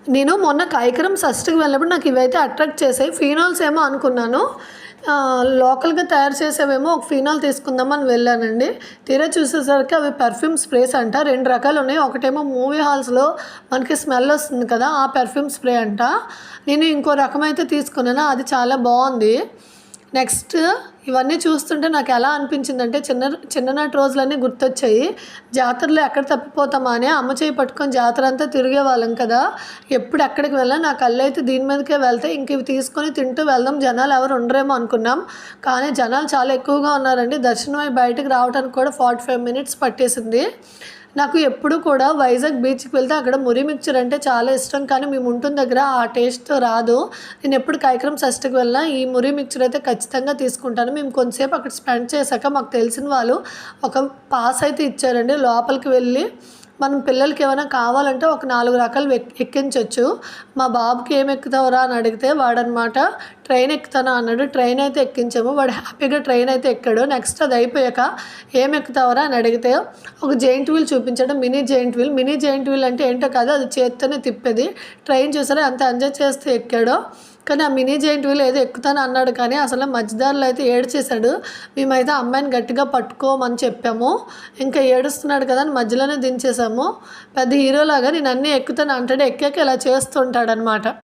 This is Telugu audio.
నేను మొన్న కాయకరం షష్ఠికి వెళ్ళినప్పుడు నాకు ఇవైతే అట్రాక్ట్ చేసాయి. ఫినాల్స్ ఏమో అనుకున్నాను. లోకల్‌గా తయారు చేసేవేమో ఒక ఫినాల్ తీసుకుందామని వెళ్ళానండి. తీరా చూసేసరికి అవి పెర్ఫ్యూమ్ స్ప్రేస్ అంట. 2 రకాలున్నాయి. ఒకటేమో మూవీ హాల్స్‌లో మనకి స్మెల్ వస్తుంది కదా! ఆ పెర్ఫ్యూమ్ స్ప్రే అంట. నేను ఇంకో రకమైతే తీసుకున్నాను. అది చాలా బావుంది. నెక్స్ట్ ఇవన్నీ చూస్తుంటే నాకు ఎలా అనిపించిందంటే చిన్ననాటి రోజులన్నీ గుర్తొచ్చాయి. జాతరలో ఎక్కడ తప్పిపోతామా అని అమ్మ చేయి పట్టుకొని జాతర అంతా తిరిగేవాళ్ళం కదా! ఎప్పుడు ఎక్కడికి వెళ్ళినా నా కళ్ళైతే దీని మీదకే వెళ్తాయి. ఇంక ఇవి తీసుకొని తింటూ వెళ్దాం, జనాలు ఎవరు ఉండరేమో అనుకున్నాం. కానీ జనాలు చాలా ఎక్కువగా ఉన్నారండి. దర్శనం అయి బయటకు రావడానికి కూడా 45 మినిట్స్ పట్టేసింది. నాకు ఎప్పుడు కూడా వైజాగ్ బీచ్‌కి వెళ్తే అక్కడ మురి మిక్చర్ అంటే చాలా ఇష్టం. కానీ మేము ఉంటున్న దగ్గర ఆ టేస్ట్ రాదు. నేను ఎప్పుడు కాయకరం షష్ఠికి వెళ్ళినా ఈ మురి మిక్చర్ అయితే ఖచ్చితంగా తీసుకుంటాను. మేము కొంతసేపు అక్కడ స్పెండ్ చేశాక మాకు తెలిసిన వాళ్ళు ఒక పాస్ అయితే ఇచ్చారండి. లోపలికి వెళ్ళి మనం పిల్లలకి ఏమైనా కావాలంటే ఒక 4 రకాలు ఎక్కించొచ్చు. మా బాబుకి ఏమి ఎక్కుతావురా అని అడిగితే వాడనమాట ట్రైన్ ఎక్కుతాను అన్నాడు. ట్రైన్ అయితే ఎక్కించాము. వాడు హ్యాపీగా ట్రైన్ అయితే ఎక్కాడు. నెక్స్ట్ అది అయిపోయాక ఏమి ఎక్కుతావురా అని అడిగితే ఒక జెయింట్ వీల్ చూపించాడు. Mini giant wheel. Mini giant wheel అంటే ఏంటో కాదు, అది చేత్తోనే తిప్పేది. ట్రైన్ చూసారా ఎంత ఎంజాయ్ చేస్తూ ఎక్కాడో. కానీ ఆ మినీ జెయింట్ వీల్ ఏదో ఎక్కుతాను అన్నాడు కానీ అసలు మధ్యదారిలో అయితే ఏడ్చేశాడు. మేమైతే అమ్మాయిని గట్టిగా పట్టుకోమని చెప్పాము. ఇంకా ఏడుస్తున్నాడు కదా అని మధ్యలోనే దించేసాము. పెద్ద హీరోలాగా నేను అన్నీ ఎక్కుతాను అంటాడు. ఎక్కాక ఇలా చేస్తుంటాడనమాట.